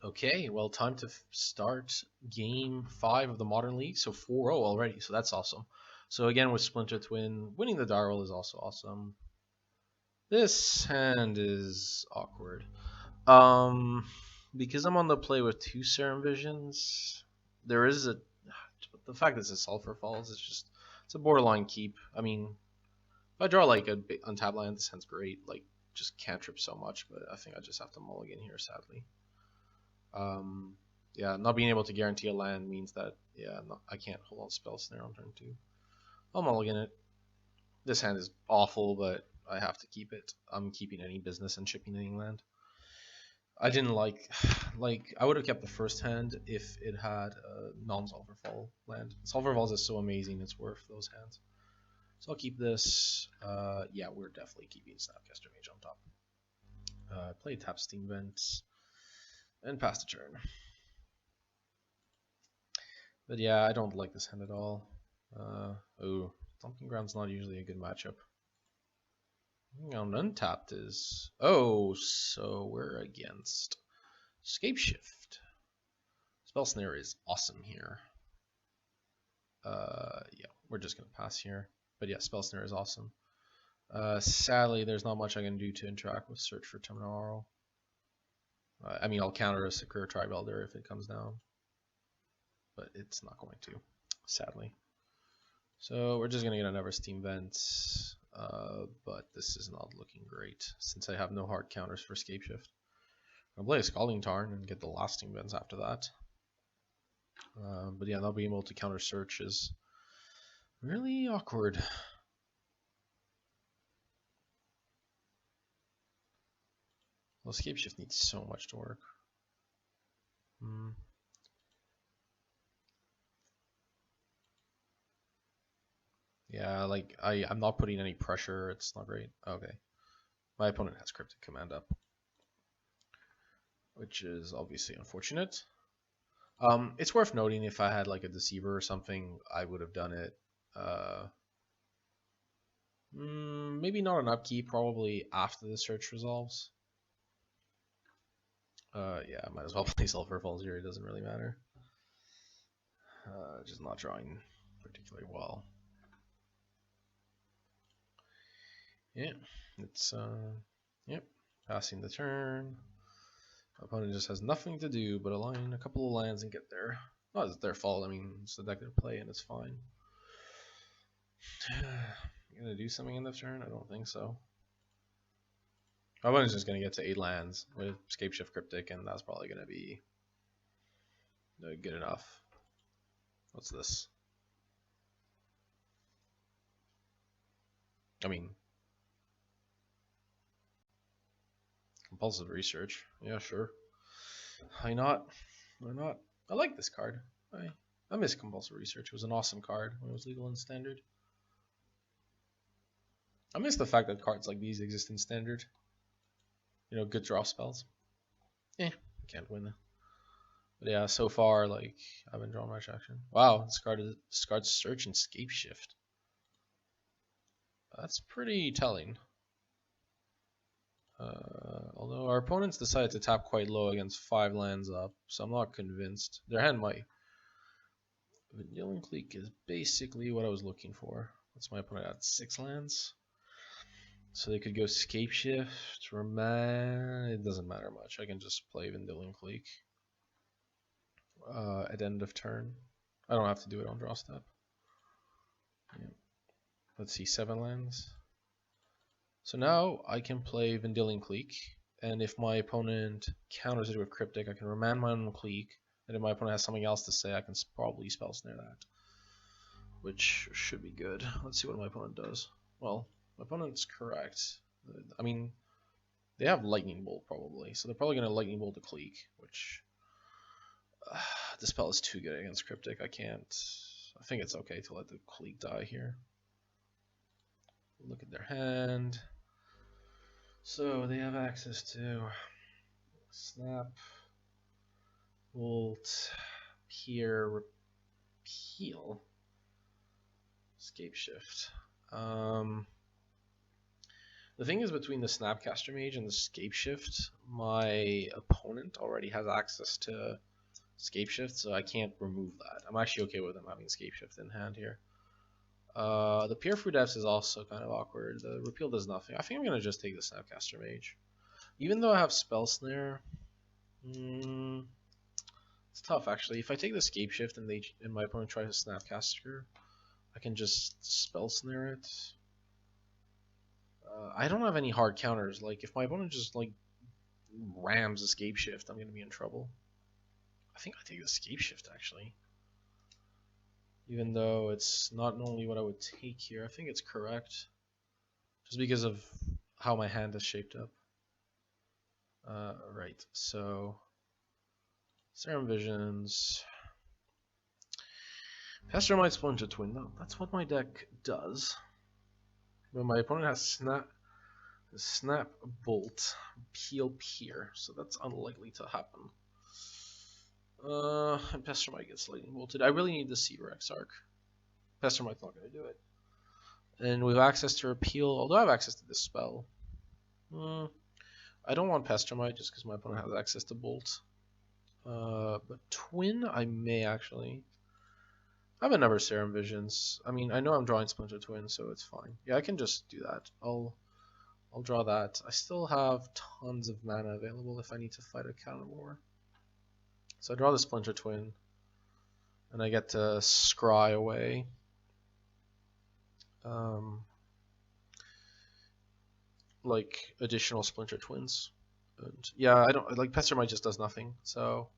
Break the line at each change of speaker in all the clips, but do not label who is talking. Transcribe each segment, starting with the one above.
Okay, well, time to start game 5 of the Modern League. So 4-0 already, so that's awesome. So again, with Splinter Twin, winning the die roll is also awesome. This hand is awkward. Um, because I'm on the play with 2 Serum Visions, there is a... The fact that it's a Sulfur Falls is just... It's a borderline keep. I mean, if I draw like a untapped land, this hand's great. Like, just cantrip so much, but I think I just have to mulligan here, sadly. Um, yeah, not being able to guarantee a land means that, yeah, no, I can't hold on Spell Snare on turn 2. I'll mulligan it. This hand is awful, but I have to keep it. I'm keeping any business and chipping any land. I didn't like I would have kept the first hand if it had a non-Sulfur Fall land. Sulfur Falls is so amazing, it's worth those hands. So I'll keep this. Yeah, we're definitely keeping Snapcaster Mage on top. Play tap Steam Vents and pass the turn. But yeah, I don't like this hand at all. Oh, Stomping Ground's not usually a good matchup. On untapped is... Oh, so we're against Scapeshift. Spell Snare is awesome here. Yeah, we're just going to pass here. But yeah, Spell Snare is awesome. Sadly, there's not much I can do to interact with Search for Terminal. I mean, I'll counter a Secure Tribe-Elder if it comes down. But it's not going to, sadly. So we're just going to get another Steam Vent. But this is not looking great since I have no hard counters for Scapeshift. I'll play a Scalding Tarn and get the last Steam Vents after that. But yeah, not being able to counter Search is really awkward. Well, Scapeshift needs so much to work. Yeah, like I'm not putting any pressure. It's not great. Okay. My opponent has Cryptic Command up, which is obviously unfortunate. It's worth noting if I had like a Deceiver or something, I would have done it. Maybe not an upkeep, probably after the search resolves. Yeah, I might as well play Sulfur Falls here. It doesn't really matter. Just not drawing particularly well. Yeah, it's yep, passing the turn. My opponent just has nothing to do but align a couple of lands and get there. Not it's their fault. I mean, it's the deck they play and it's fine. You gonna do something in the turn? I don't think so. My opponent's just gonna get to 8 lands with Scapeshift Cryptic, and that's probably gonna be good enough. What's this? I mean, compulsive research. Yeah, sure. Why not? Why not? I like this card. I miss compulsive research. It was an awesome card when it was legal in standard. I miss the fact that cards like these exist in standard. You know, good draw spells. Can't win. But yeah, so far, like, I haven't drawn much action. Wow, this card's Search and Scapeshift. That's pretty telling. Although our opponents decided to tap quite low against 5 lands up, so I'm not convinced. Their hand might. Vanillion Clique is basically what I was looking for. That's my opponent at 6 lands. So they could go Scapeshift, Remand. It doesn't matter much. I can just play Vanillion Clique at end of turn. I don't have to do it on draw step. Yeah. Let's see, 7 lands. So now I can play Vendilion Clique, and if my opponent counters it with Cryptic, I can remand my own Clique, and if my opponent has something else to say, I can probably Spell Snare that, which should be good. Let's see what my opponent does. Well, my opponent's correct. I mean, they have Lightning Bolt probably, so they're probably going to Lightning Bolt the Clique, which the spell is too good against Cryptic. I think it's okay to let the Clique die here. Look at their hand. So they have access to Snap, Bolt, Peer, Repeal, Scapeshift. The thing is, between the Snapcaster Mage and the Scapeshift, my opponent already has access to Scapeshift, so I can't remove that. I'm actually okay with him having Scapeshift in hand here. The Peer Fruit F's is also kind of awkward. The Repeal does nothing. I think I'm going to just take the Snapcaster Mage. Even though I have Spell Snare, it's tough actually. If I take the Scapeshift and my opponent tries to Snapcaster, I can just Spell Snare it. I don't have any hard counters. Like, if my opponent just, like, rams the Scapeshift, I'm going to be in trouble. I think I take the Scapeshift, actually. Even though it's not normally what I would take here, I think it's correct. Just because of how my hand is shaped up. Right, so... Serum Visions... Pestermite Splinter Twin. No, that's what my deck does. But my opponent has Snap Bolt, Peel Peer, so that's unlikely to happen. And Pestermite gets Lightning Bolted. I really need the Seaver Exarch. Pestermite's not going to do it. And we have access to Repeal, although I have access to this spell. I don't want Pestermite just because my opponent has access to Bolt. But Twin, I may actually. I have a number of Serum Visions. I mean, I know I'm drawing Splinter Twin, so it's fine. Yeah, I can just do that. I'll draw that. I still have tons of mana available if I need to fight a counter war. So I draw the Splinter Twin, and I get to scry away. Like additional Splinter Twins. And yeah, I don't like Pestermite just does nothing. So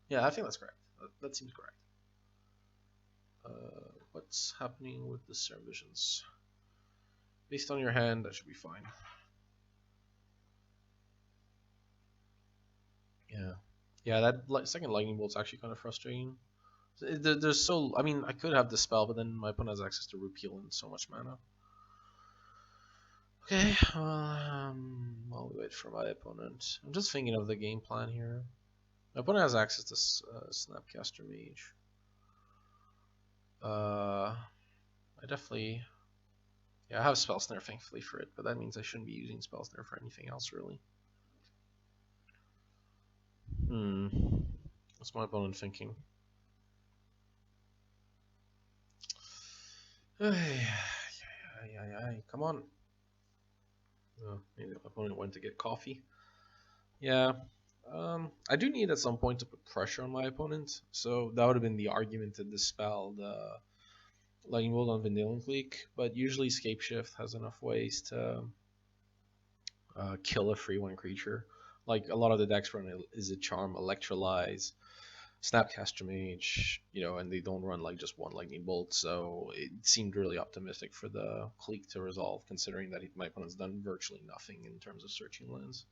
yeah, I think that's correct. That seems correct. What's happening with the Serum Visions? Based on your hand, that should be fine. Yeah, that second Lightning Bolt's actually kind of frustrating. There's so, I mean, I could have the spell, but then my opponent has access to Repeal and so much mana. Okay, while we wait for my opponent, I'm just thinking of the game plan here. My opponent has access to Snapcaster Mage. I definitely, yeah, I have Spell Snare thankfully for it, but that means I shouldn't be using Spell Snare for anything else really. What's my opponent thinking? Come on. Oh, maybe my opponent went to get coffee. Yeah. I do need at some point to put pressure on my opponent, so that would have been the argument to dispel the Lightning Bolt on Vanillion Clique, but usually Scapeshift has enough ways to kill a free one creature. Like a lot of the decks run Izzet Charm, Electrolyze, Snapcaster Mage, you know, and they don't run like just one Lightning Bolt, so it seemed really optimistic for the Clique to resolve, considering that my opponent's done virtually nothing in terms of searching lands.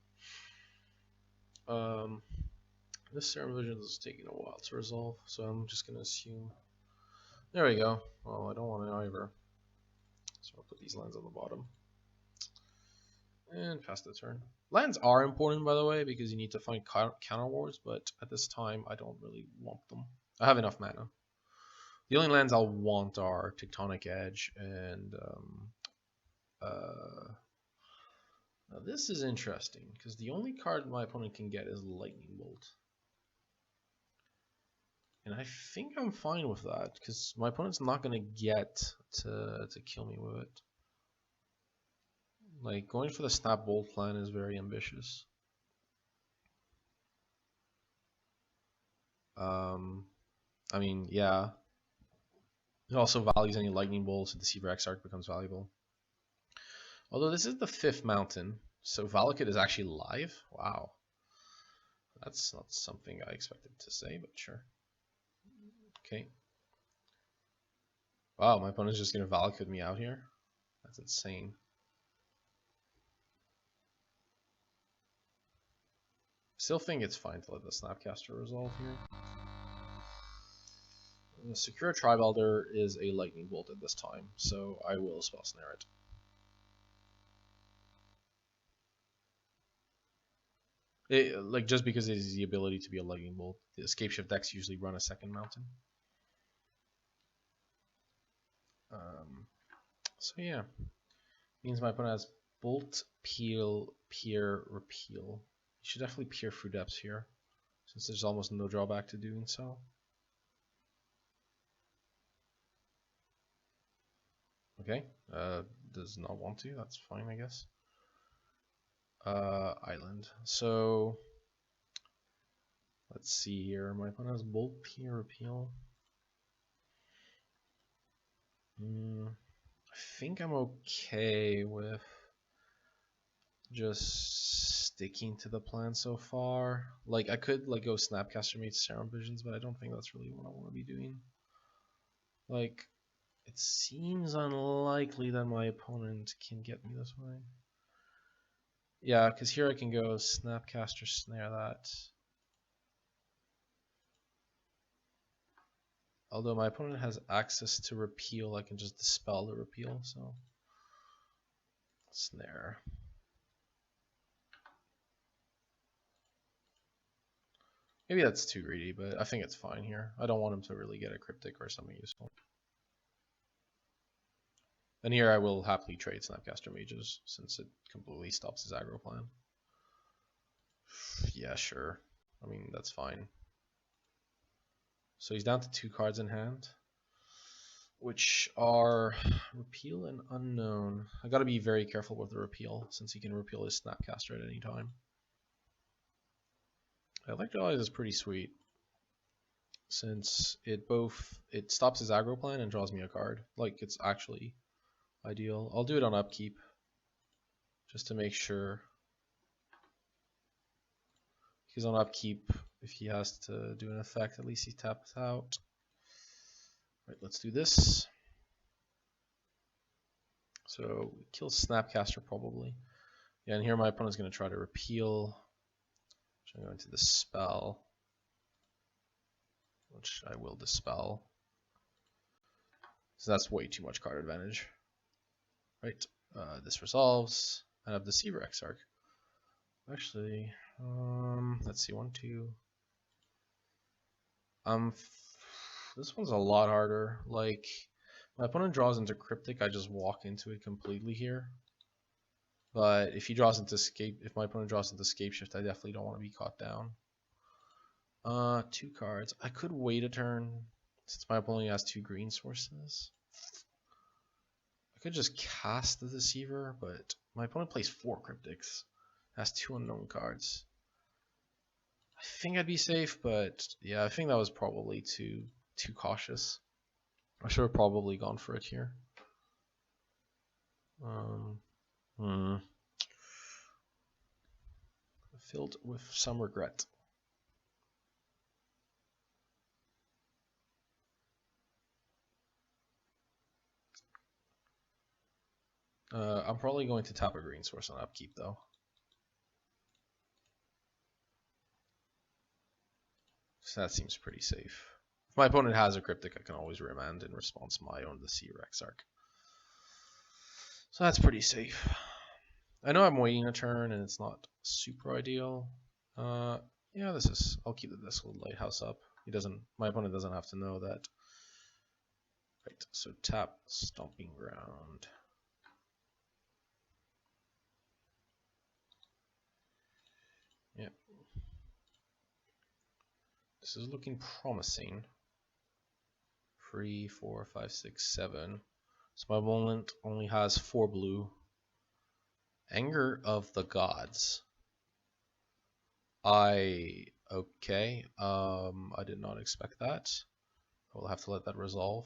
This Serum Vision is taking a while to resolve, so I'm just going to assume. There we go. Well, I don't want it either. So I'll put these lands on the bottom. And pass the turn. Lands are important, by the way, because you need to find counter wars, but at this time, I don't really want them. I have enough mana. The only lands I'll want are Tectonic Edge and... now this is interesting, because the only card my opponent can get is Lightning Bolt. And I think I'm fine with that, because my opponent's not going to get to kill me with it. Like, going for the Snap Bolt plan is very ambitious. I mean, yeah. It also values any Lightning Bolts, so the Deceiver Exarch becomes valuable. Although this is the 5th mountain, so Valakut is actually live? Wow. That's not something I expected to say, but sure. Okay. Wow, my opponent's just going to Valakut me out here? That's insane. Still think it's fine to let the Snapcaster resolve here. The Secure Tribe Elder is a Lightning Bolt at this time, so I will Spell Snare it. Like, just because it is the ability to be a Lightning Bolt, the Scapeshift decks usually run a second mountain. So yeah, means my opponent has Bolt, peel, peer, repeal. You should definitely peer through depths here, since there's almost no drawback to doing so. Okay, does not want to, that's fine, I guess. Island. So, let's see here. My opponent has Bolt, peer, repeal. I think I'm okay with just sticking to the plan so far. Like, I could like go Snapcaster Mate Serum Visions, but I don't think that's really what I want to be doing. Like, it seems unlikely that my opponent can get me this way. Yeah, because here I can go Snapcaster Snare that. Although my opponent has access to repeal, I can just dispel the repeal, so Snare. Maybe that's too greedy, but I think it's fine here. I don't want him to really get a cryptic or something useful. And here I will happily trade Snapcaster Mages, since it completely stops his aggro plan. Yeah, sure. I mean, that's fine. So he's down to 2 cards in hand, which are Repeal and Unknown. I gotta be very careful with the Repeal, since he can repeal his Snapcaster at any time. Electrolyze is pretty sweet, since it stops his aggro plan and draws me a card. Like, it's actually ideal. I'll do it on upkeep, just to make sure. Because on upkeep, if he has to do an effect, at least he taps out. Right, let's do this. So, kill Snapcaster probably. Yeah, and here my opponent's going to try to repeal. I'm going to dispel, which I will dispel. So that's way too much card advantage. Right, this resolves. I have Deceiver Exarch. Actually, let's see, 1, 2. This one's a lot harder. Like, my opponent draws into Cryptic, I just walk into it completely here. But if he draws into if my opponent draws into Scapeshift, I definitely don't want to be caught down. 2 cards. I could wait a turn since my opponent has 2 green sources. I could just cast the Deceiver, but my opponent plays 4 Cryptics. Has 2 unknown cards. I think I'd be safe, but yeah, I think that was probably too cautious. I should have probably gone for it here. Filled with some regret. I'm probably going to tap a green source on upkeep though. So that seems pretty safe. If my opponent has a Cryptic, I can always remand in response to my own Deceiver Exarch. So that's pretty safe. I know I'm waiting a turn and it's not super ideal. Yeah, I'll keep the Dissolute Lighthouse up. My opponent doesn't have to know that. Right, so tap Stomping Ground. Yeah. This is looking promising. 3, 4, 5, 6, 7. So my opponent only has 4 blue. Anger of the Gods. Okay. I did not expect that. I will have to let that resolve.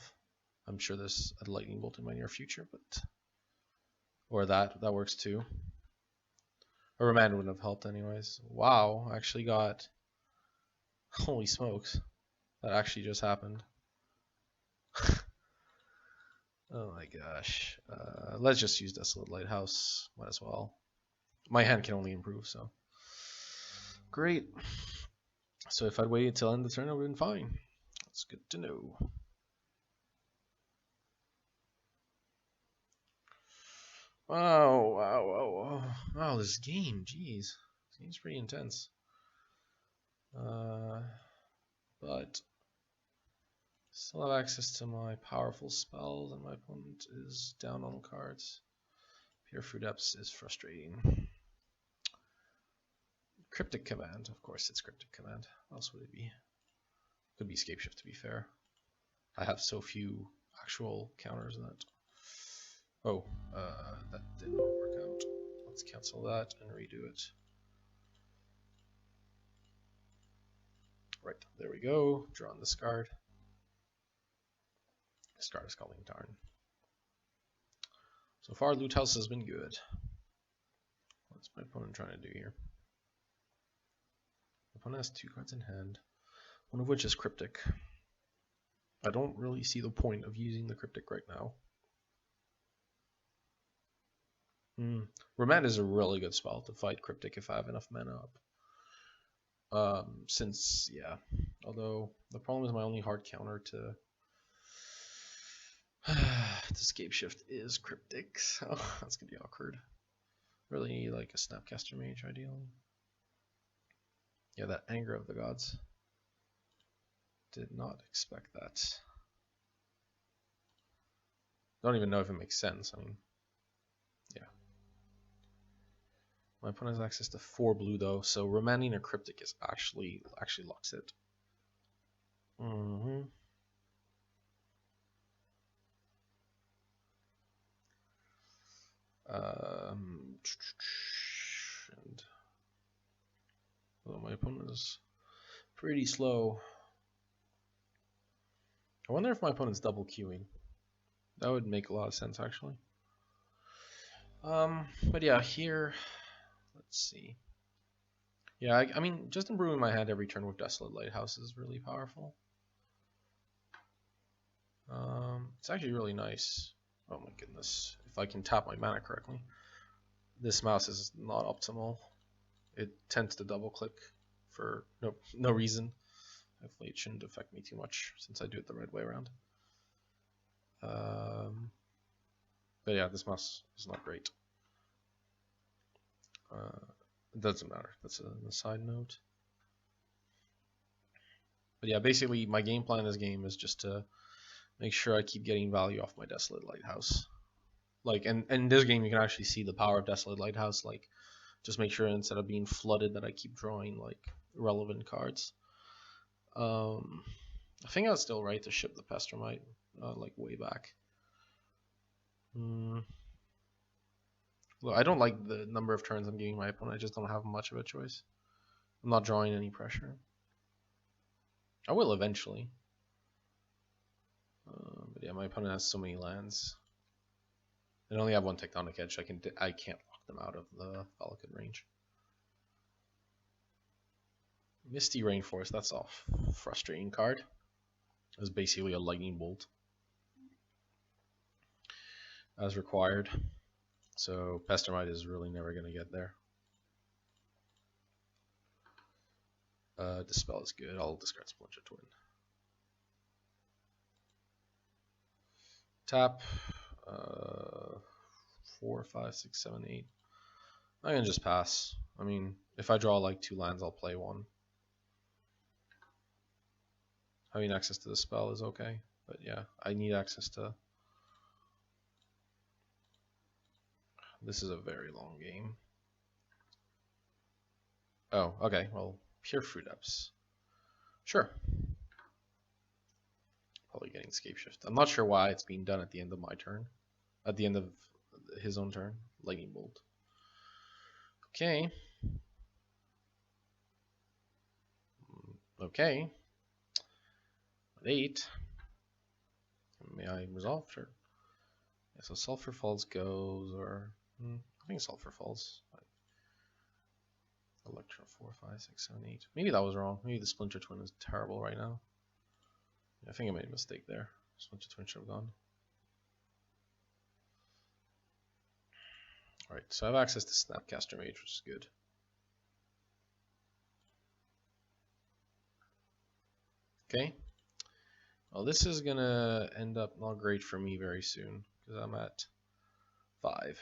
I'm sure there's a lightning bolt in my near future, but that works too. A remand wouldn't have helped anyways. Wow, I actually got. Holy smokes, that actually just happened. Oh my gosh. Let's just use Desolate Lighthouse. Might as well. My hand can only improve, so. Great. So if I'd waited until end of the turn, I would have been fine. That's good to know. Wow, this game, jeez. This game's pretty intense. But still have access to my powerful spells, and my opponent is down on cards. Pure Food Ups is frustrating. Cryptic Command, of course it's Cryptic Command. What else would it be? Could be Scapeshift, to be fair. I have so few actual counters in that. Oh, that didn't work out. Let's cancel that and redo it. Right, there we go. Draw on this card. This card is calling Tarn. So far, Loot House has been good. What's my opponent trying to do here? My opponent has 2 cards in hand, one of which is Cryptic. I don't really see the point of using the Cryptic right now. Remand is a really good spell to fight Cryptic if I have enough mana up. Yeah. Although, the problem is my only hard counter to Scapeshift is Cryptic, so that's gonna be awkward. Really need like a Snapcaster Mage, ideally. Yeah, that Anger of the Gods. Did not expect that. Don't even know if it makes sense. I mean, yeah. My opponent has access to 4 blue though, so remanding a Cryptic is actually locks it. And well, my opponent is pretty slow. I wonder if my opponent's double queuing. That would make a lot of sense, actually. But yeah, here, let's see. Yeah, I mean, just improving my hand every turn with Desolate Lighthouse is really powerful. It's actually really nice. Oh my goodness, if I can tap my mana correctly. This mouse is not optimal. It tends to double click for no reason. Hopefully it shouldn't affect me too much since I do it the right way around. But yeah, this mouse is not great. It doesn't matter. That's a side note. But yeah, basically my game plan in this game is just to make sure I keep getting value off my Desolate Lighthouse. Like, and in this game you can actually see the power of Desolate Lighthouse. Like, just make sure instead of being flooded that I keep drawing like relevant cards. I think I was still right to ship the Pestermite, like way back. Look, I don't like the number of turns I'm giving my opponent. I just don't have much of a choice. I'm not drawing any pressure. I will eventually. But yeah, my opponent has so many lands. They only have 1 Tectonic Edge. I can't lock them out of the Valakut range. Misty Rainforest, that's a frustrating card. It's basically a lightning bolt as required. So Pestermite is really never going to get there. Dispel is good. I'll discard Splinter Twin. Tap 4, 5, 6, 7, 8. I'm gonna just pass. I mean, if I draw like 2 lands, I'll play 1. Having access to the spell is okay, but yeah, I need access to. This is a very long game. Oh, okay. Well, Pure Fruit Ups. Sure. Probably getting Scapeshift. I'm not sure why it's being done at the end of my turn. At the end of his own turn. Lightning Bolt. Okay. Okay. At 8. May I resolve? Sure. Yeah, so Sulphur Falls goes, or I think Sulphur Falls. Electro 4, 5, 6, 7, 8. Maybe that was wrong. Maybe the Splinter Twin is terrible right now. Yeah, I think I made a mistake there. Splinter Twin should have gone. Alright, so I have access to Snapcaster Mage, which is good. Okay. Well, this is gonna end up not great for me very soon, because I'm at 5.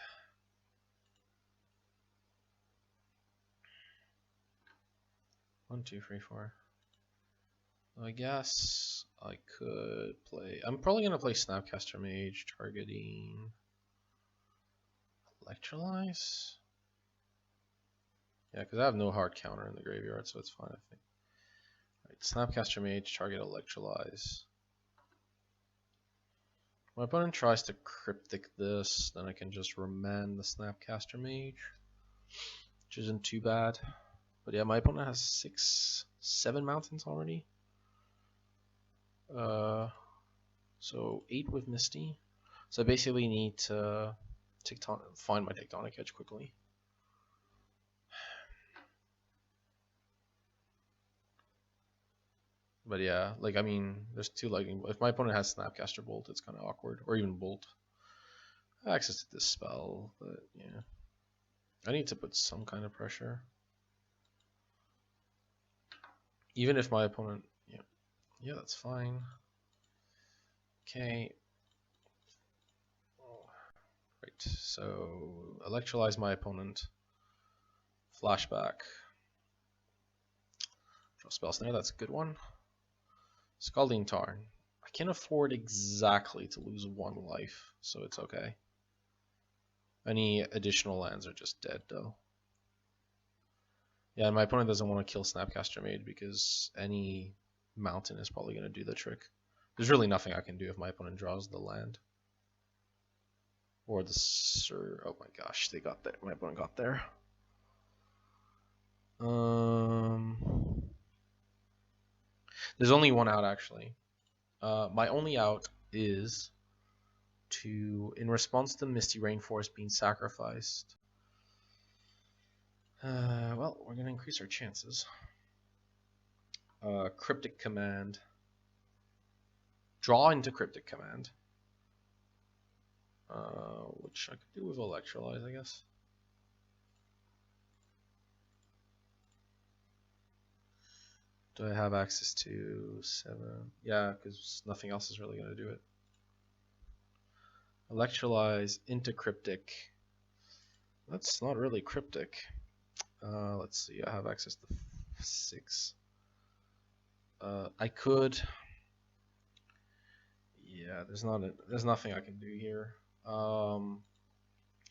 One, two, three, four. I guess I could play. I'm probably gonna play Snapcaster Mage, targeting Electrolyze? Yeah, because I have no hard counter in the graveyard, so it's fine, I think. Right, Snapcaster Mage, target Electrolyze. My opponent tries to Cryptic this, then I can just remand the Snapcaster Mage, which isn't too bad. But yeah, my opponent has 7 mountains already. So 8 with Misty. So I basically need to find my Tectonic Edge quickly. But yeah, like, I mean, there's 2 lightning. If my opponent has Snapcaster Bolt, it's kind of awkward. Or even Bolt. I have access to this spell, but yeah. I need to put some kind of pressure. Even if my opponent... Yeah, that's fine. Okay. Right, so Electrolyze my opponent. Flashback. Draw Spell Snare, that's a good one. Scalding Tarn. I can afford exactly to lose 1 life, so it's okay. Any additional lands are just dead, though. Yeah, and my opponent doesn't want to kill Snapcaster Mage because any mountain is probably going to do the trick. There's really nothing I can do if my opponent draws the land. Or the Sir. Oh my gosh, they got there. My opponent got there. There's only one out, actually. My only out is to, in response to Misty Rainforest being sacrificed, well, we're going to increase our chances. Cryptic Command. Draw into Cryptic Command. Which I could do with Electrolyze, I guess. Do I have access to 7? Yeah, because nothing else is really going to do it. Electrolyze into Cryptic. That's not really Cryptic. Let's see, I have access to 6. I could... Yeah, there's nothing I can do here.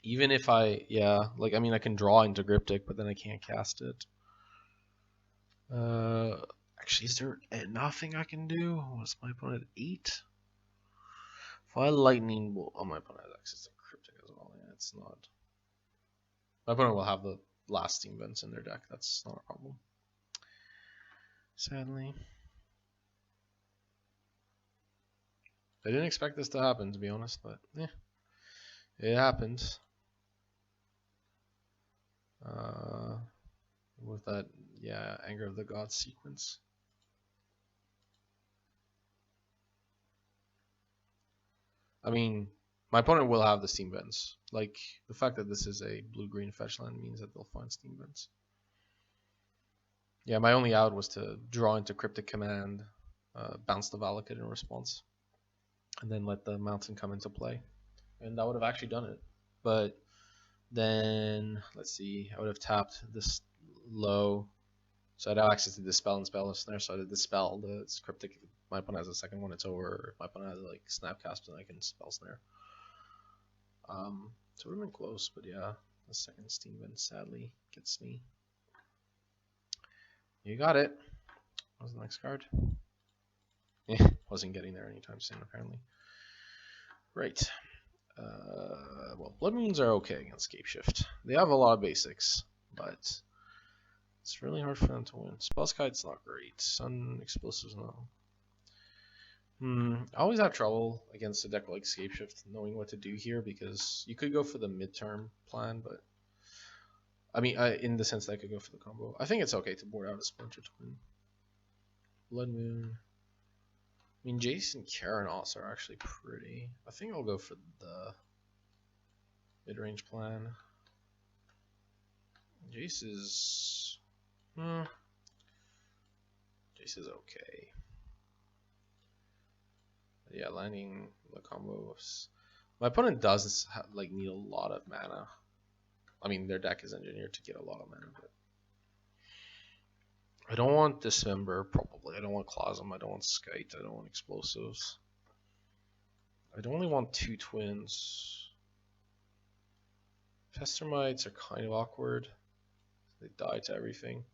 Even if I... Yeah, like, I mean, I can draw into Cryptic, but then I can't cast it. Actually, is there nothing I can do? What's my opponent at 8? If I lightning bolt, my opponent has access to Cryptic as well. Yeah, it's not. My opponent will have the last Steam Vents in their deck. That's not a problem. Sadly, I didn't expect this to happen, to be honest, but yeah, it happened. With that, yeah, Anger of the Gods sequence. I mean, my opponent will have the Steam Vents. Like, the fact that this is a blue-green fetch land means that they'll find Steam Vents. Yeah, my only out was to draw into Cryptic Command, bounce the Valakut in response, and then let the mountain come into play. And that would have actually done it. But then, let's see, I would have tapped this low. So I'd have access to Dispel and Spell Snare, so I did Dispel the Cryptic. My opponent has a second one, it's over. If my opponent has like Snapcast, then I can Spell Snare. So it would have been close, but yeah, the second Steam Vent sadly gets me. You got it. What was the next card? Wasn't getting there anytime soon, apparently. Right. Well, Blood Moons are okay against Scapeshift. They have a lot of basics, but it's really hard for them to win. Spellskite's not great. Sun Explosives, no. I always have trouble against a deck like Scapeshift knowing what to do here because you could go for the midterm plan, but I mean, in the sense that I could go for the combo. I think it's okay to board out a Splinter Twin. Blood Moon. I mean, Jace and Karanos are actually pretty. I think I'll go for the mid-range plan. Jace is... Jace is okay. Yeah, landing the combos. My opponent does like need a lot of mana. I mean, their deck is engineered to get a lot of mana, but I don't want Dismember, probably. I don't want Clausum, I don't want Skite, I don't want Explosives. I'd only want 2 twins. Pestermites are kind of awkward. They die to everything.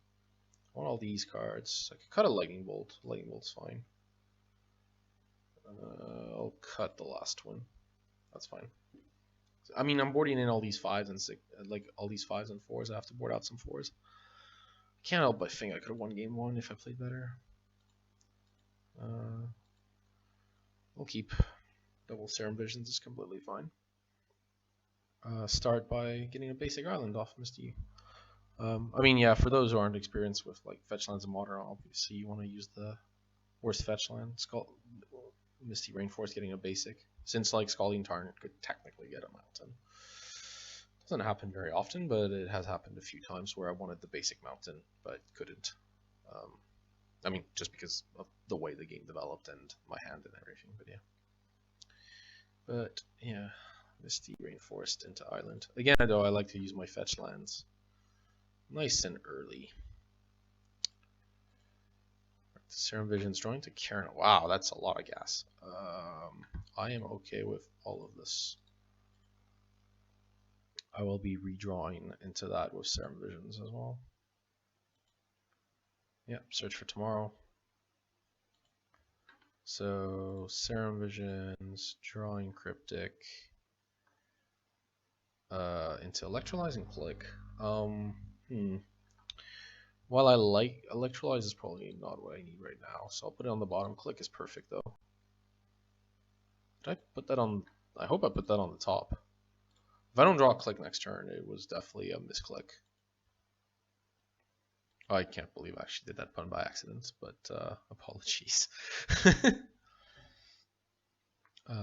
I want all these cards. I could cut a Lightning Bolt. Lightning Bolt's fine. I'll cut the last one. That's fine. I mean, I'm boarding in all these 5s and 6, like all these 5s and 4s. I have to board out some 4s. Can't help but think I could have won game 1 if I played better. We'll keep double Serum Visions. Is completely fine. Start by getting a basic island off Misty. I mean, yeah, for those who aren't experienced with like fetch lands in Modern, obviously you want to use the worst fetch land. Misty Rainforest getting a basic, since like Scalding Tarn could technically get a mountain. Doesn't happen very often, but it has happened a few times where I wanted the basic mountain but couldn't. I mean, just because of the way the game developed and my hand and everything. But yeah, Misty Rainforest into Island. Again, though, I like to use my fetch lands nice and early. Serum Vision's drawing to Karen. Wow, that's a lot of gas. I am okay with all of this. I will be redrawing into that with Serum Visions as well. Yep, search for tomorrow. So Serum Visions, drawing Cryptic, into Electrolyzing Click. While I like Electrolyze is probably not what I need right now, so I'll put it on the bottom. Click is perfect though. Did I put that on? I hope I put that on the top. If I don't draw a Click next turn, it was definitely a misclick. I can't believe I actually did that pun by accident, but apologies. Yeah.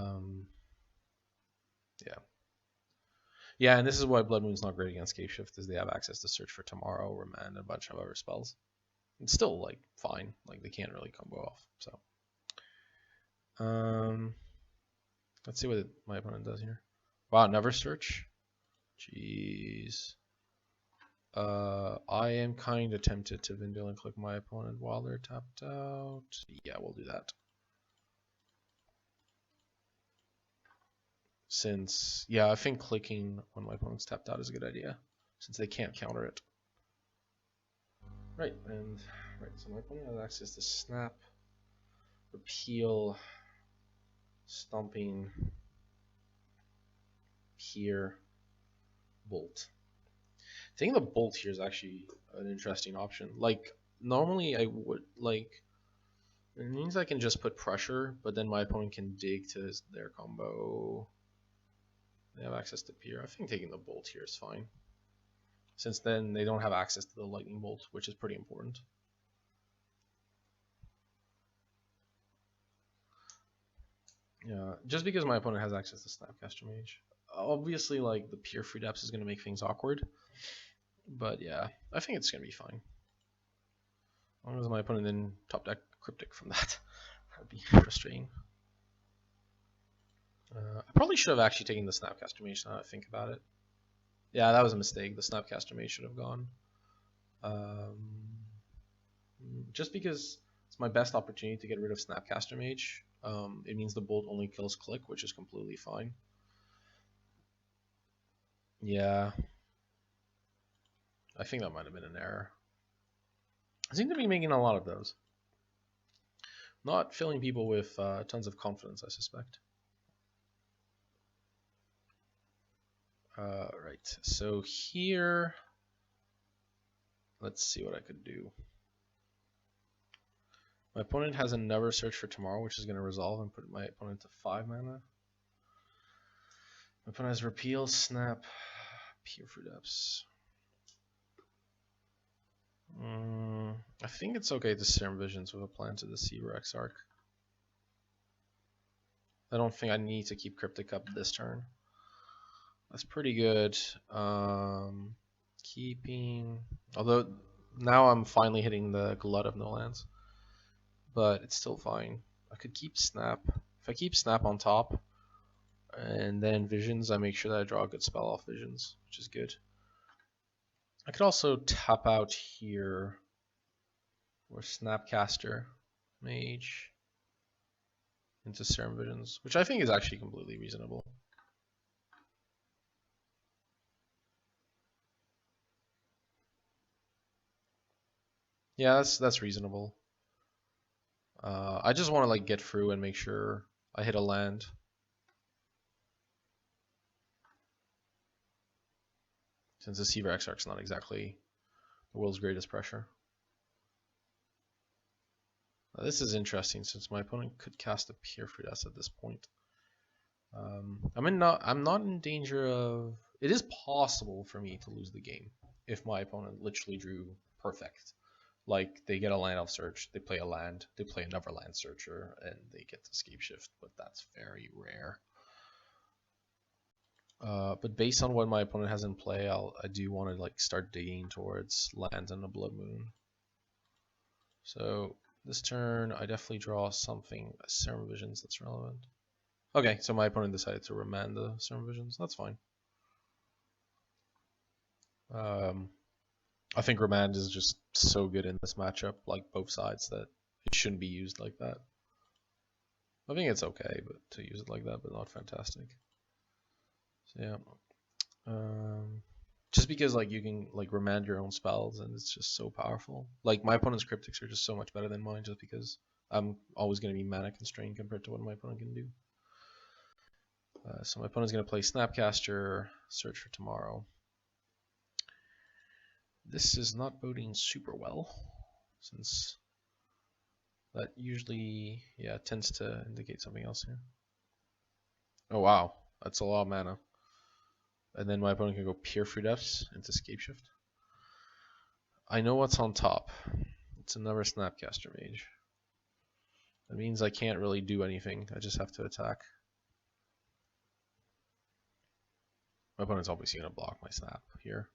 Yeah, and this is why Blood Moon's not great against Scapeshift, is they have access to Search for Tomorrow, Remand, and a bunch of other spells. It's still like fine, like they can't really combo off. So, let's see what my opponent does here. Wow, never search. Jeez. I am kind of tempted to Vindel and click my opponent while they're tapped out. Yeah, we'll do that. Since, yeah, I think clicking when my opponent's tapped out is a good idea, since they can't counter it. Right, so my opponent has access to Snap, Repeal, Stomping, here, Bolt. Taking the Bolt here is actually an interesting option. Like, normally I would, like, it means I can just put pressure, but then my opponent can dig to their combo. They have access to Pier. I think taking the Bolt here is fine, since then they don't have access to the Lightning Bolt, which is pretty important. Yeah, just because my opponent has access to Snapcaster Mage. Obviously, like, the Pier Free Depths is going to make things awkward, but yeah, I think it's going to be fine. As long as my opponent didn't top deck Cryptic from that. That'd be frustrating. I probably should have actually taken the Snapcaster Mage now that I think about it. Yeah, that was a mistake. The Snapcaster Mage should have gone. Just because it's my best opportunity to get rid of Snapcaster Mage. It means the Bolt only kills Click, which is completely fine. Yeah. I think that might have been an error. I seem to be making a lot of those. Not filling people with tons of confidence, I suspect. Right, so here, let's see what I could do. My opponent has another Search for Tomorrow, which is going to resolve and put my opponent to 5 mana. My opponent has Repeal, Snap, Pure Fruit Depths. I think it's okay to Serum Visions with a plan to the Seaver Exarch. I don't think I need to keep Cryptic up this turn. That's pretty good. Keeping, although now I'm finally hitting the glut of no lands, but it's still fine. I could keep Snap. If I keep Snap on top, and then Visions, I make sure that I draw a good spell off Visions, which is good. I could also tap out here, or Snapcaster Mage into Serum Visions, which I think is actually completely reasonable. Yeah, that's reasonable. I just want to like get through and make sure I hit a land. Since the Seaver Exarch's not exactly the world's greatest pressure. Now, this is interesting since my opponent could cast a Peer Fruit S at this point. I'm not in danger of. It is possible for me to lose the game if my opponent literally drew perfect. Like they get a land elf search, they play a land, they play another land searcher, and they get to Scapeshift, but that's very rare. But based on what my opponent has in play, I do want to like start digging towards lands and a Blood Moon. So this turn, I definitely draw something, Serum Visions, that's relevant. Okay, so my opponent decided to remand the Serum Visions. That's fine. I think remand is just so good in this matchup, like both sides, that it shouldn't be used like that. I think it's okay, but to use it like that, but not fantastic. So yeah, just because like you can like remand your own spells and it's just so powerful. Like my opponent's cryptics are just so much better than mine, just because I'm always going to be mana constrained compared to what my opponent can do. So my opponent's going to play Snapcaster, Search for Tomorrow. This is not boding super well, since that usually, yeah, tends to indicate something else here. Oh wow, that's a lot of mana. And then my opponent can go Peer Fruit Fs into Scapeshift. I know what's on top. It's another Snapcaster Mage. That means I can't really do anything. I just have to attack. My opponent's obviously going to block my snap here.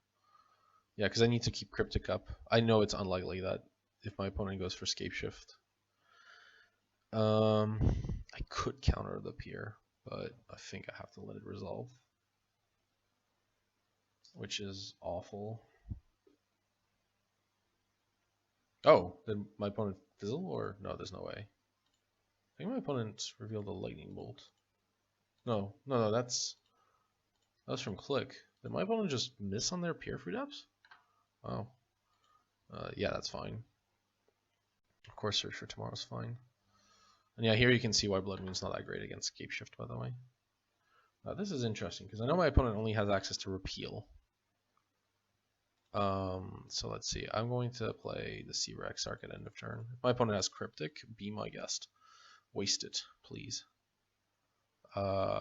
Yeah, because I need to keep Cryptic up. I know it's unlikely that if my opponent goes for Scapeshift. I could counter the Peer, but I think I have to let it resolve. Which is awful. Oh, did my opponent fizzle or no? There's no way. I think my opponent revealed a lightning bolt. No, that's from Click. Did my opponent just miss on their Peer Fruit Depths? Oh, yeah, that's fine. Of course, Search for Tomorrow's fine. And yeah, here you can see why Blood Moon's not that great against Scapeshift, by the way. This is interesting because I know my opponent only has access to Repeal. So let's see. I'm going to play the Seaver Exarch at end of turn. If my opponent has Cryptic, be my guest. Waste it, please.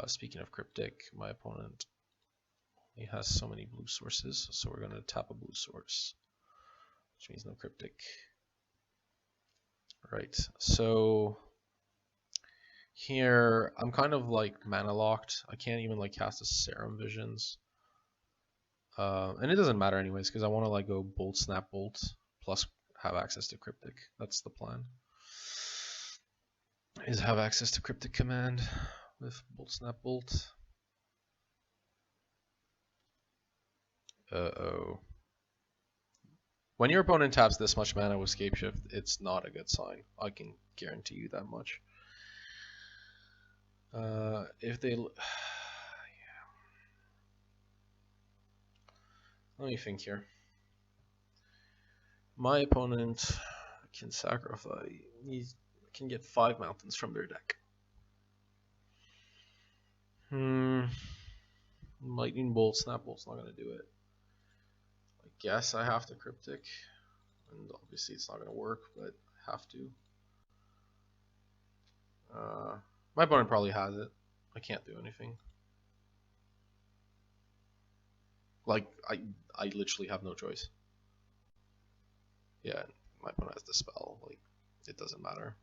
Speaking of Cryptic, my opponent only has so many blue sources, so we're going to tap a blue source, which means no Cryptic. Right, so here I'm kind of like mana locked. I can't even like cast a Serum Visions. And it doesn't matter anyways, because I want to like go Bolt, Snap, Bolt, plus have access to Cryptic. That's the plan. Is have access to Cryptic Command with Bolt, Snap, Bolt. Uh-oh. When your opponent taps this much mana with Scapeshift, it's not a good sign. I can guarantee you that much. If they... Let me think here. My opponent can sacrifice. He can get 5 mountains from their deck. Lightning Bolt, Snap Bolt's not going to do it. I guess I have to Cryptic. And obviously it's not going to work, but I have to. My opponent probably has it. I can't do anything. Like, I literally have no choice. Yeah, my opponent has the spell. Like, it doesn't matter.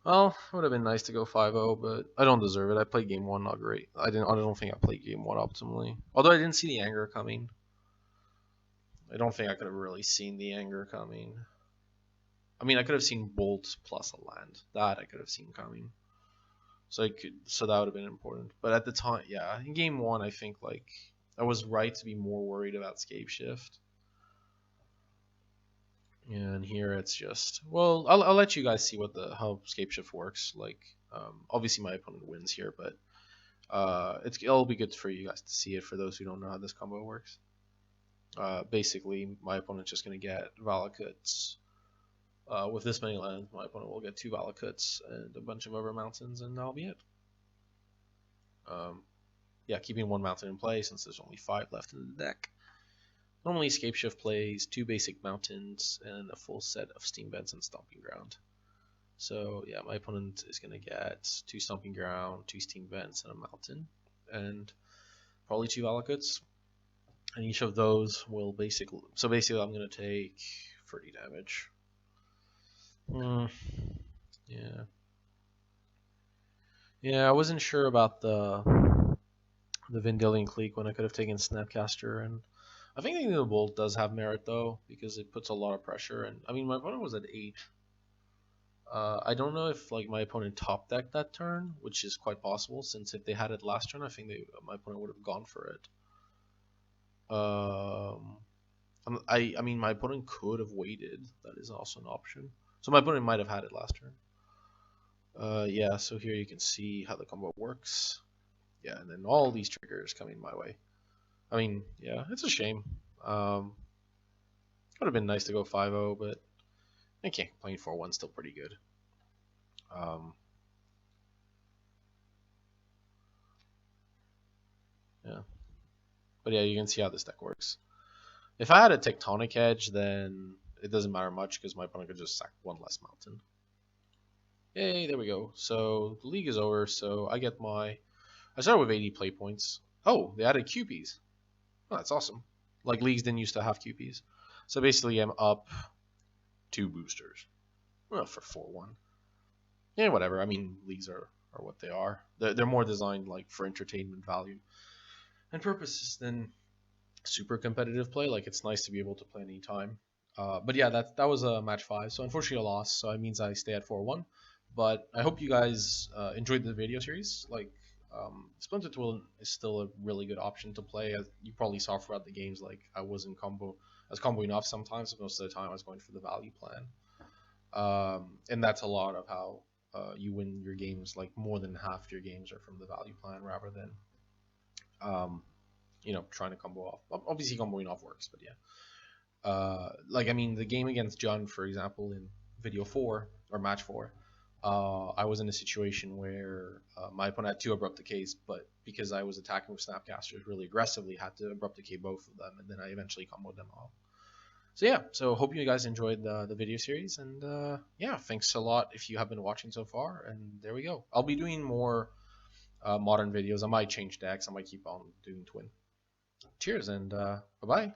Well, it would have been nice to go 5-0, but I don't deserve it. I played game 1 not great. I don't think I played game 1 optimally. Although I didn't see the anger coming. I don't think I could have really seen the anger coming. I mean, I could have seen Bolt plus a land. That I could have seen coming. So that would have been important. But at the time, yeah, in game 1, I think like I was right to be more worried about Scapeshift. And here it's just, well, I'll let you guys see how Scapeshift works. Like, obviously my opponent wins here, but it'll be good for you guys to see it for those who don't know how this combo works. Basically, my opponent's just going to get Valakuts. With this many lands, my opponent will get 2 Valakuts and a bunch of other mountains, and that'll be it. Yeah, keeping 1 mountain in play since there's only 5 left in the deck. Normally, Scapeshift plays 2 basic mountains and a full set of Steam Vents and Stomping Ground. So yeah, my opponent is going to get 2 Stomping Ground, 2 Steam Vents, and a mountain, and probably 2 Valakuts. And each of those will basically... So basically, I'm going to take 30 damage. Yeah. Yeah, I wasn't sure about the Vendilion Clique when I could have taken Snapcaster, and I think the Bolt does have merit though, because it puts a lot of pressure. And I mean, my opponent was at 8. I don't know if like my opponent top decked that turn, which is quite possible, since if they had it last turn, I think my opponent would have gone for it. I mean, my opponent could have waited. That is also an option. So my opponent might have had it last turn. Yeah, so here you can see how the combo works. Yeah, and then all these triggers coming my way. I mean, yeah, it's a shame. Would have been nice to go 5-0, but I can't complain. 4-1 still pretty good. Yeah, but yeah, you can see how this deck works. If I had a Tectonic Edge, then it doesn't matter much because my opponent could just sack 1 less mountain. Yay, there we go. So the league is over. So I get I started with 80 play points. Oh, they added QPs. Oh, that's awesome. Like leagues didn't used to have QPs. So basically, I'm up 2 boosters. Well, for 4-1. Yeah, whatever. I mean, leagues are what they are. They're more designed like for entertainment value and purposes than super competitive play. Like it's nice to be able to play anytime. But yeah, that was a match 5. So unfortunately, I lost. So it means I stay at 4-1. But I hope you guys enjoyed the video series. Like Splinter Twin is still a really good option to play. As you probably saw throughout the games, like I was comboing off sometimes, but most of the time I was going for the value plan. And that's a lot of how you win your games. Like more than half your games are from the value plan rather than trying to combo off. Obviously comboing off works, but yeah. Like I mean the game against John, for example, in video 4 or match 4, I was in a situation where my opponent had 2 abrupt decays, but because I was attacking with Snapcasters really aggressively, had to abrupt decay both of them, and then I eventually comboed them all. So yeah, so hope you guys enjoyed the video series, and yeah, thanks a lot if you have been watching so far, and there we go. I'll be doing more modern videos. I might change decks. I might keep on doing Twin. Cheers, and bye-bye.